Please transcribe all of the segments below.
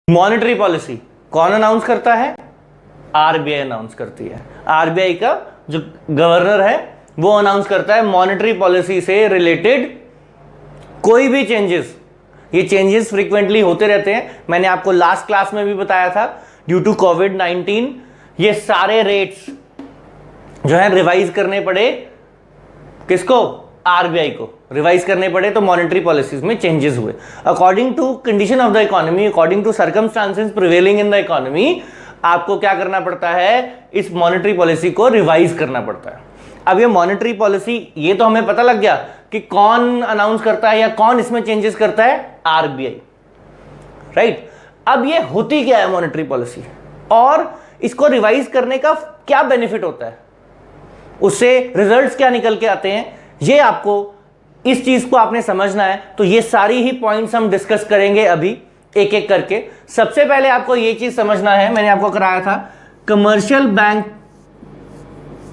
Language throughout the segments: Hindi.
मॉनेटरी पॉलिसी कौन अनाउंस करता है? आरबीआई अनाउंस करती है। आरबीआई का जो गवर्नर है वो अनाउंस करता है मॉनेटरी पॉलिसी से रिलेटेड कोई भी चेंजेस। ये चेंजेस फ्रीक्वेंटली होते रहते हैं। मैंने आपको लास्ट क्लास में भी बताया था, ड्यू टू कोविड-19 ये सारे रेट्स जो है रिवाइज करने पड़े। किसको? आरबीआई को रिवाइज करने पड़े, तो मॉनेटरी पॉलिसीज में चेंजेस हुए according to condition of the economy, according to circumstances prevailing in the economy. आपको क्या करना पड़ता है? इस मॉनेटरी पॉलिसी को रिवाइज करना पड़ता है। अब ये मॉनेटरी पॉलिसी, ये तो हमें पता लग गया कि कौन अनाउंस करता है या कौन इसमें चेंजेस करता है, आरबीआई, राइट। अब ये होती क्या है मॉनेटरी पॉलिसी, और इसको रिवाइज करने का क्या बेनिफिट होता है, उससे रिजल्ट्स क्या निकल के आते हैं, ये आपको इस चीज को आपने समझना है। तो ये सारी ही पॉइंट्स हम डिस्कस करेंगे अभी एक एक करके। सबसे पहले आपको ये चीज समझना है, मैंने आपको कराया था कमर्शियल बैंक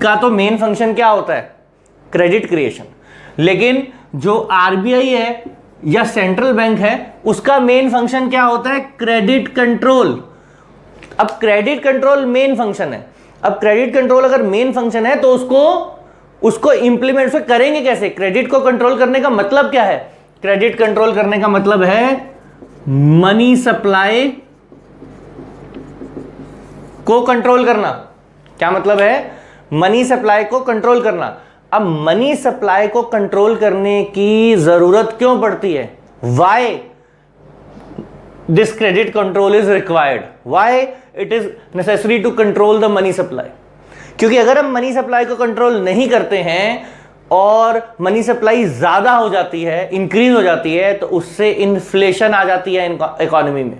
का तो मेन फंक्शन क्या होता है? Credit creation. लेकिन जो आरबीआई है या सेंट्रल बैंक है उसका मेन फंक्शन क्या होता है? Credit control. अब क्रेडिट कंट्रोल मेन फंक्शन है। अब क्रेडिट कंट्रोल अगर मेन फंक्शन है तो उसको इंप्लीमेंट से करेंगे कैसे? क्रेडिट को कंट्रोल करने का मतलब क्या है? क्रेडिट कंट्रोल करने का मतलब है मनी सप्लाई को कंट्रोल करना। क्या मतलब है? मनी सप्लाई को कंट्रोल करना। अब मनी सप्लाई को कंट्रोल करने की जरूरत क्यों पड़ती है? Why this credit control is required, why it is necessary to control the money supply. क्योंकि अगर हम मनी सप्लाई को कंट्रोल नहीं करते हैं और मनी सप्लाई ज्यादा हो जाती है, इंक्रीज हो जाती है, तो उससे इन्फ्लेशन आ जाती है इकोनॉमी में।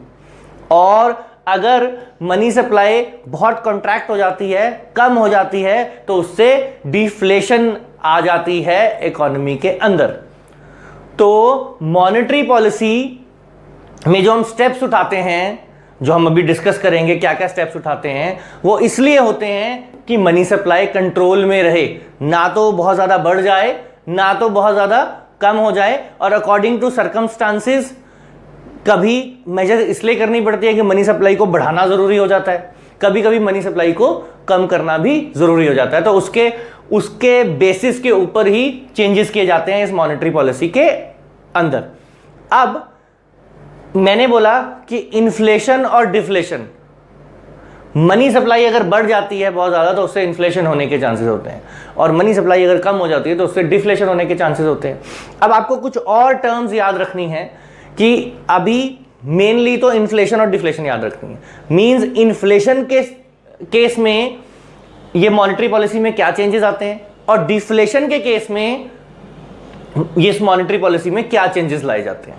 और अगर मनी सप्लाई बहुत कॉन्ट्रैक्ट हो जाती है, कम हो जाती है, तो उससे डिफ्लेशन आ जाती है इकोनॉमी के अंदर। तो मॉनेटरी पॉलिसी में जो हम स्टेप्स उठाते हैं, जो हम अभी डिस्कस करेंगे क्या क्या स्टेप्स उठाते हैं, वो इसलिए होते हैं कि मनी सप्लाई कंट्रोल में रहे, ना तो बहुत ज्यादा बढ़ जाए ना तो बहुत ज्यादा कम हो जाए। और अकॉर्डिंग टू सर्कमस्टांसेस कभी मेजर इसलिए करनी पड़ती है कि मनी सप्लाई को बढ़ाना जरूरी हो जाता है, कभी कभी मनी सप्लाई को कम करना भी जरूरी हो जाता है। तो उसके बेसिस के ऊपर ही चेंजेस किए जाते हैं इस मॉनेटरी पॉलिसी के अंदर। अब मैंने बोला कि इन्फ्लेशन और डिफ्लेशन, मनी सप्लाई अगर बढ़ जाती है बहुत ज्यादा तो उससे इन्फ्लेशन होने के चांसेस होते हैं, और मनी सप्लाई अगर कम हो जाती है तो उससे डिफ्लेशन होने के चांसेस होते हैं। अब आपको कुछ और टर्म्स याद रखनी है कि अभी मेनली तो इन्फ्लेशन और डिफ्लेशन याद रखनी है। मींस इन्फ्लेशन के केस में ये मॉनेटरी पॉलिसी में क्या चेंजेस आते हैं, और डिफ्लेशन के केस में ये इस मॉनेटरी पॉलिसी में क्या चेंजेस लाए जाते हैं,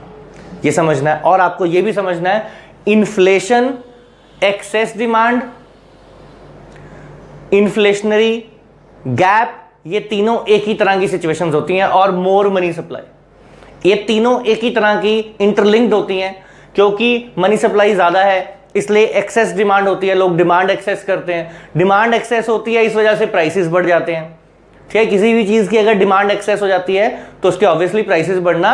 ये समझना है। और आपको ये भी समझना है inflation, excess demand, inflationary gap, ये तीनों एक ही तरह की सिचुएशंस होती हैं। और मोर मनी सप्लाई, ये तीनों एक ही तरह की इंटरलिंक्ड होती हैं। क्योंकि मनी सप्लाई ज्यादा है इसलिए एक्सेस डिमांड होती है, लोग डिमांड एक्सेस करते हैं। डिमांड एक्सेस होती है इस वजह से प्राइसेस बढ़ जाते हैं। ठीक है, किसी भी चीज की अगर डिमांड एक्सेस हो जाती है तो उसके ऑब्वियसली प्राइसेस बढ़ना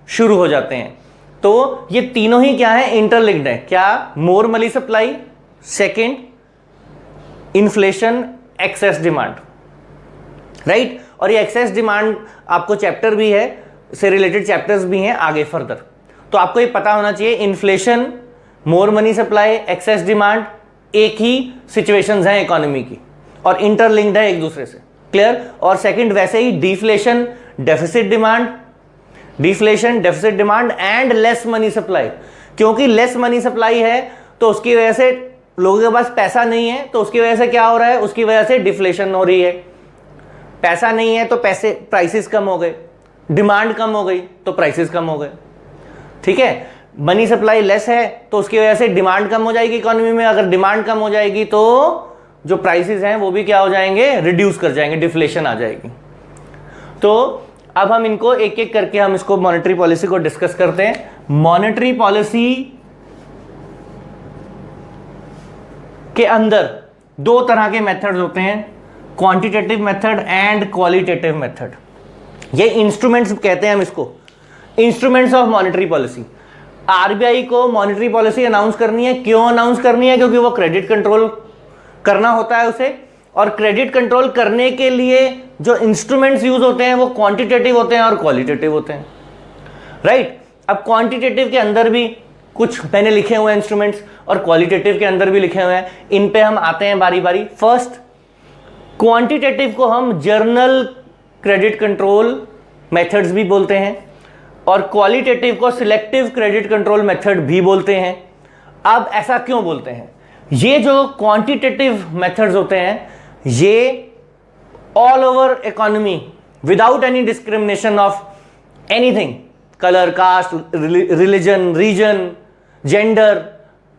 शुरू हो जाते हैं। तो ये तीनों ही क्या है? इंटरलिंक्ड है। क्या? More money supply, second inflation, excess demand, right. और ये एक्सेस डिमांड आपको चैप्टर भी है, से रिलेटेड चैप्टर्स भी हैं आगे फर्दर। तो आपको ये पता होना चाहिए inflation, more money supply, excess demand एक ही सिचुएशंस हैं इकोनॉमी की और इंटरलिंक्ड है एक दूसरे से। क्लियर? और सेकंड वैसे ही deflation, deficit demand, deflation, deficit demand and less money supply. क्योंकि लेस मनी सप्लाई है तो उसकी वजह से लोगों के पास पैसा नहीं है, तो उसकी वजह से क्या हो रहा है? उसकी वजह से डिफ्लेशन हो रही है। पैसा नहीं है तो प्राइसेस कम हो गए, डिमांड कम हो गई तो प्राइसेस कम हो गए। ठीक है, मनी सप्लाई लेस है तो उसकी वजह से डिमांड कम हो जाएगी इकोनॉमी में। अगर डिमांड कम हो जाएगी तो जो प्राइसेस हैं वो भी क्या हो जाएंगे? रिड्यूस कर जाएंगे, डिफ्लेशन आ जाएगी। तो अब हम इनको एक एक करके हम इसको मॉनेटरी पॉलिसी को डिस्कस करते हैं। मॉनेटरी पॉलिसी के अंदर दो तरह के मेथड्स होते हैं, quantitative method and qualitative method. ये इंस्ट्रूमेंट्स कहते हैं हम इसको, instruments of monetary policy. RBI को मॉनेटरी पॉलिसी अनाउंस करनी है। क्यों अनाउंस करनी है? क्योंकि वो क्रेडिट कंट्रोल करना होता है उसे, और क्रेडिट कंट्रोल करने के लिए जो इंस्ट्रूमेंट्स यूज होते हैं वो क्वांटिटेटिव होते हैं और क्वालिटेटिव होते हैं, राइट। अब क्वांटिटेटिव के अंदर भी कुछ मैंने लिखे हुए हैं इंस्ट्रूमेंट्स, और क्वालिटेटिव के अंदर भी लिखे हुए हैं। इन पे हम आते हैं बारी बारी। फर्स्ट, क्वांटिटेटिव को हम जर्नल क्रेडिट कंट्रोल मेथड्स भी बोलते हैं, और क्वालिटेटिव को सिलेक्टिव क्रेडिट कंट्रोल मेथड भी बोलते हैं। अब ऐसा क्यों बोलते हैं? ये जो क्वांटिटेटिव मेथड्स होते हैं ये all over economy without any discrimination of anything, colour, caste, religion, region, gender,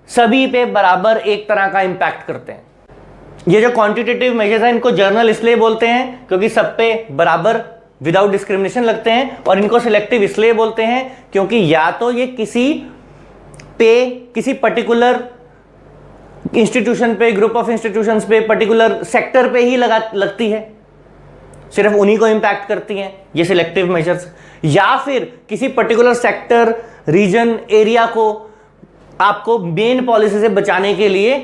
सभी पे बराबर एक तरह का इंपैक्ट करते हैं। ये जो क्वांटिटेटिव मेजर्स हैं इनको जर्नल इसलिए बोलते हैं क्योंकि सब पे बराबर विदाउट डिस्क्रिमिनेशन लगते हैं, और इनको सिलेक्टिव इसलिए बोलते हैं क्योंकि या तो ये किसी पर्टिकुलर इंस्टीट्यूशन पे, ग्रुप ऑफ इंस्टीट्यूशंस पे, पर्टिकुलर सेक्टर पे ही लगती है, सिर्फ उन्हीं को इंपैक्ट करती हैं ये सिलेक्टिव मेजर्स, या फिर किसी पर्टिकुलर सेक्टर, रीजन, एरिया को आपको मेन पॉलिसी से बचाने के लिए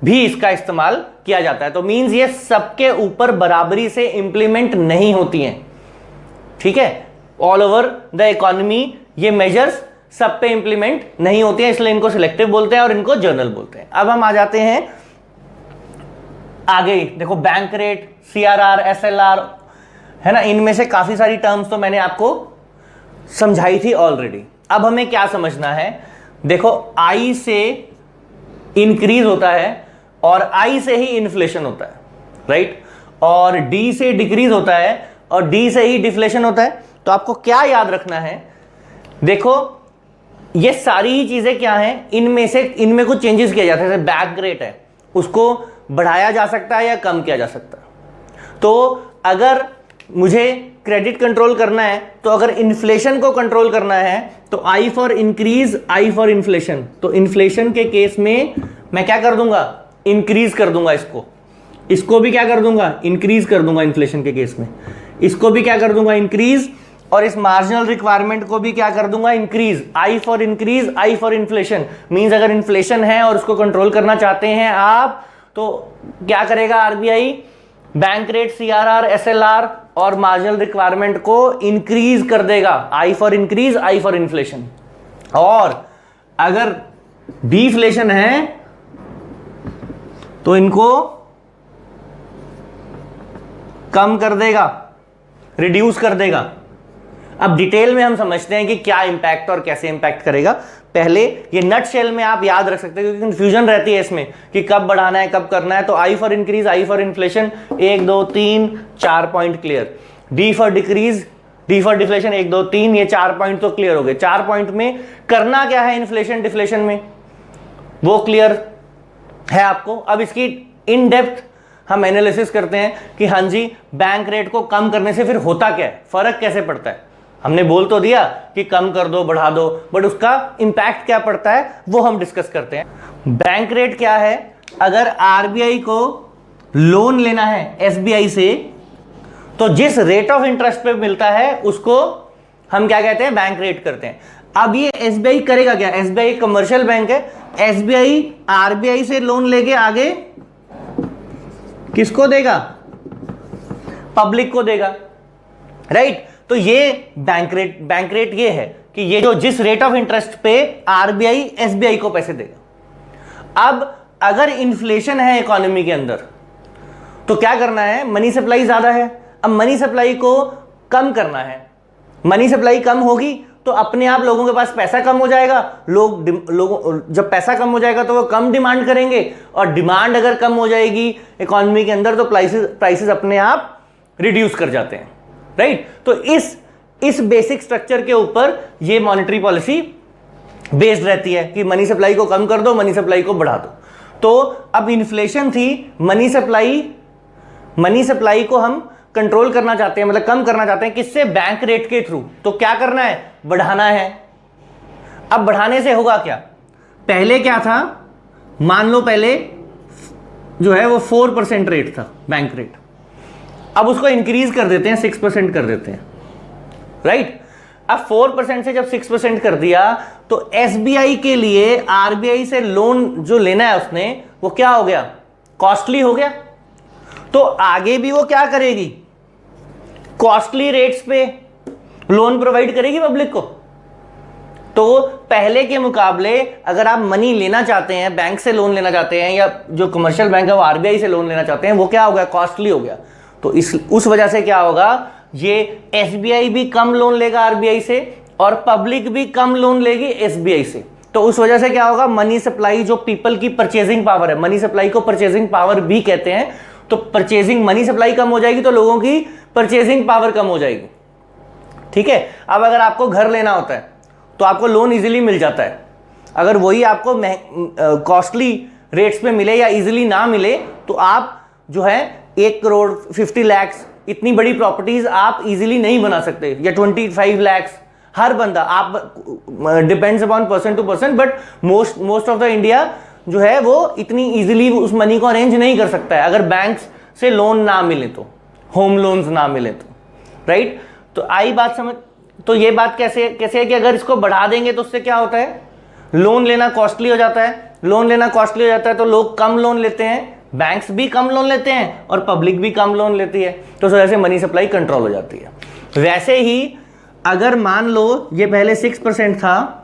भी इसका इस्तेमाल किया जाता है। तो मींस ये सबके ऊपर बराबरी से इंप्लीमेंट नहीं होती हैं, ठीक है। ऑल ओवर द इकोनॉमी ये मेजर्स सब पे इंप्लीमेंट नहीं होती हैं, इसलिए इनको सिलेक्टिव बोलते हैं और इनको जर्नल बोलते हैं। अब हम आ जाते हैं आगे। देखो बैंक रेट, सीआरआर, एसएलआर, है ना, इनमें से काफी सारी टर्म्स तो मैंने आपको समझाई थी ऑलरेडी। अब हमें क्या समझना है? देखो, आई से इंक्रीज होता है और आई से ही इन्फ्लेशन होता है, राइट, और डी से डिक्रीज होता है और डी से ही डिफ्लेशन होता है। तो आपको क्या याद रखना है? देखो, ये सारी ही चीजें क्या हैं, इनमें कुछ चेंजेस किया जाता है। जैसे बैंक रेट है, उसको बढ़ाया जा सकता है या कम किया जा सकता है। तो अगर मुझे क्रेडिट कंट्रोल करना है, तो अगर इन्फ्लेशन को कंट्रोल करना है तो I for increase, I for inflation. तो इन्फ्लेशन के केस में मैं क्या कर दूंगा? इंक्रीज कर दूंगा इसको भी क्या कर दूंगा? इंक्रीज कर दूंगा इन्फ्लेशन के केस में। इसको भी क्या कर दूंगा? इंक्रीज। और इस मार्जिनल रिक्वायरमेंट को भी क्या कर दूंगा? Increase. I for increase, I for inflation. Means अगर इन्फ्लेशन है और उसको कंट्रोल करना चाहते हैं आप, तो क्या करेगा RBI? Bank rate, CRR, SLR और मार्जिनल रिक्वायरमेंट को इंक्रीज कर देगा। I for increase, I for inflation. और अगर डिफ्लेशन है तो इनको कम कर देगा, रिड्यूस कर देगा। अब डिटेल में हम समझते हैं कि क्या इंपैक्ट और कैसे इंपैक्ट करेगा। पहले ये नट शेल में आप याद रख सकते हैं, क्योंकि कंफ्यूजन रहती है इसमें कि कब बढ़ाना है, कब करना है। तो I for increase, I for inflation, 1 2 3 4 point clear. D for decrease, D for deflation, 1 2 3, ये 4 पॉइंट तो क्लियर हो गए। 4 पॉइंट में करना क्या है इन्फ्लेशन डिफ्लेशन में, वो क्लियर है आपको। अब इसकी इन डेप्थ हम एनालिसिस करते हैं कि हाँ जी, बैंक रेट को कम करने से फिर होता क्या है, फर्क कैसे पड़ता है। हमने बोल तो दिया कि कम कर दो, बढ़ा दो, बट उसका इंपैक्ट क्या पड़ता है वो हम डिस्कस करते हैं। बैंक रेट क्या है? अगर आरबीआई को लोन लेना है एसबीआई से, तो जिस रेट ऑफ इंटरेस्ट पे मिलता है उसको हम क्या कहते हैं? बैंक रेट करते हैं। अब ये एसबीआई करेगा क्या? एसबीआई कमर्शियल बैंक है। एसबीआई आरबीआई से लोन लेके आगे किसको देगा? पब्लिक को देगा, राइट। तो ये बैंक रेट ये है कि ये जो जिस रेट ऑफ इंटरेस्ट पे आरबीआई एसबीआई को पैसे देगा। अब अगर इन्फ्लेशन है इकोनॉमी के अंदर, तो क्या करना है? मनी सप्लाई ज्यादा है, अब मनी सप्लाई को कम करना है। मनी सप्लाई कम होगी तो अपने आप लोगों के पास पैसा कम हो जाएगा। लोग जब पैसा कम हो जाएगा तो वो कम डिमांड करेंगे, और डिमांड अगर कम हो जाएगी इकोनॉमी के अंदर तो प्राइसेस अपने आप रिड्यूस कर जाते हैं, राइट। तो इस बेसिक स्ट्रक्चर के ऊपर ये मॉनेटरी पॉलिसी बेस्ड रहती है कि मनी सप्लाई को कम कर दो, मनी सप्लाई को बढ़ा दो। तो अब इन्फ्लेशन थी, मनी सप्लाई को हम कंट्रोल करना चाहते हैं, मतलब कम करना चाहते हैं, किससे? बैंक रेट के थ्रू। तो क्या करना है? बढ़ाना है। अब बढ़ाने से होगा क्या? पहले क्या था? मान लो पहले जो है वो 4% रेट था बैंक रेट, अब उसको इंक्रीज कर देते हैं, 6% कर देते हैं, राइट। अब 4% से जब 6% कर दिया तो एसबीआई के लिए आरबीआई से लोन जो लेना है उसने, वो क्या हो गया, कॉस्टली हो गया। तो आगे भी वो क्या करेगी, कॉस्टली रेट्स पे लोन प्रोवाइड करेगी पब्लिक को। तो पहले के मुकाबले अगर आप मनी लेना चाहते हैं, बैंक से लोन लेना चाहते हैं, या जो कमर्शियल बैंक है वो आरबीआई से लोन लेना चाहते हैं, वो क्या हो गया, कॉस्टली हो गया। तो उस वजह से क्या होगा, ये एसबीआई भी कम लोन लेगा आरबीआई से और पब्लिक भी कम लोन लेगी एसबीआई से। तो उस वजह से क्या होगा, मनी सप्लाई, जो पीपल की परचेजिंग पावर है, मनी सप्लाई को परचेजिंग पावर भी कहते हैं। तो परचेजिंग, मनी सप्लाई कम हो जाएगी तो लोगों की परचेजिंग पावर कम हो जाएगी। ठीक है। अब अगर आपको घर लेना होता है तो आपको लोन इजीली मिल जाता है। अगर वही आपको कॉस्टली रेट्स पे मिले या इजीली ना मिले तो आप जो है 1 करोड़ 50 लाख इतनी बड़ी प्रॉपर्टीज आप इजीली नहीं बना सकते, या 25 लाख हर बंदा, आप depends upon person to person, but most of the India जो है वो इतनी इजीली उस मनी को अरेंज नहीं कर सकता है अगर बैंक से लोन ना मिले तो, होम लोन्स ना मिले तो, राइट। तो आई बात समझ। तो ये बात कैसे है कि अगर इसको बढ़ा देंगे तो उससे क्या होता है, लोन लेना कॉस्टली हो जाता है। लोन लेना कॉस्टली हो जाता है तो लोग कम लोन लेते हैं, बैंक्स भी कम लोन लेते हैं और पब्लिक भी कम लोन लेती है। तो उस वजह से मनी सप्लाई कंट्रोल हो जाती है। वैसे ही अगर मान लो ये पहले 6% था,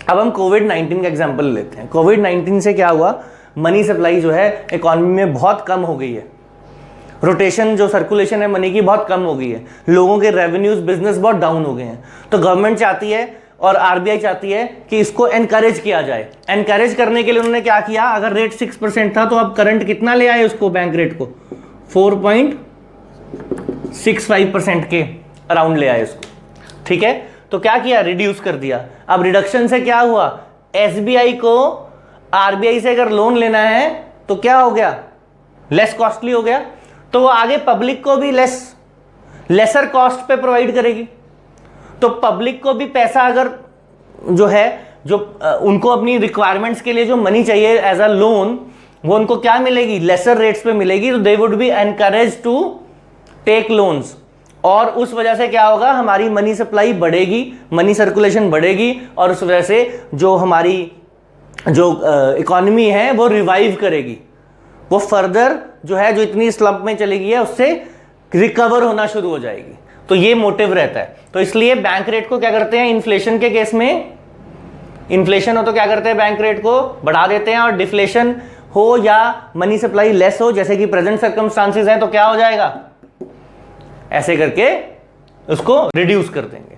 अब हम कोविड-19 का एग्जांपल लेते हैं। कोविड-19 से क्या हुआ, मनी सप्लाई जो है इकोनॉमी में बहुत कम हो गई है। रोटेशन, जो सर्कुलेशन है मनी की, बहुत कम हो गई है। लोगों के रेवेन्यूज, बिजनेस बहुत डाउन हो गए हैं। तो गवर्नमेंट चाहती है और आरबीआई चाहती है कि इसको एनकरेज किया जाए। एनकरेज करने के लिए उन्होंने क्या किया, अगर रेट 6% था तो अब करंट कितना ले आए उसको, बैंक रेट को 4.65% के अराउंड ले आए उसको। ठीक है। तो क्या किया, रिड्यूस कर दिया। अब रिडक्शन से क्या हुआ, एसबीआई को आरबीआई से अगर लोन लेना है तो क्या हो गया, लेस कॉस्टली हो गया। तो वो आगे पब्लिक को भी लेसर कॉस्ट पे प्रोवाइड करेगी। तो पब्लिक को भी पैसा अगर जो है, जो उनको अपनी रिक्वायरमेंट्स के लिए जो मनी चाहिए एज अ लोन, वो उनको क्या मिलेगी, लेसर रेट्स पे मिलेगी। तो they would be encourage to take loans. और उस वजह से क्या होगा, हमारी मनी सप्लाई बढ़ेगी, मनी सर्कुलेशन बढ़ेगी, और उस वजह से जो हमारी जो इकोनॉमी है वो रिवाइव करेगी, वो फर्दर जो है, जो इतनी स्लंप में चली गई है उससे रिकवर होना शुरू हो जाएगी। तो ये मोटिव रहता है। तो इसलिए बैंक रेट को क्या करते हैं, इन्फ्लेशन के केस में, इन्फ्लेशन हो तो क्या करते हैं, बैंक रेट को बढ़ा देते हैं, और डिफ्लेशन हो या मनी सप्लाई लेस हो, जैसे कि प्रेजेंट सर्कमस्टांसेस हैं, तो क्या हो जाएगा, ऐसे करके उसको रिड्यूस कर देंगे।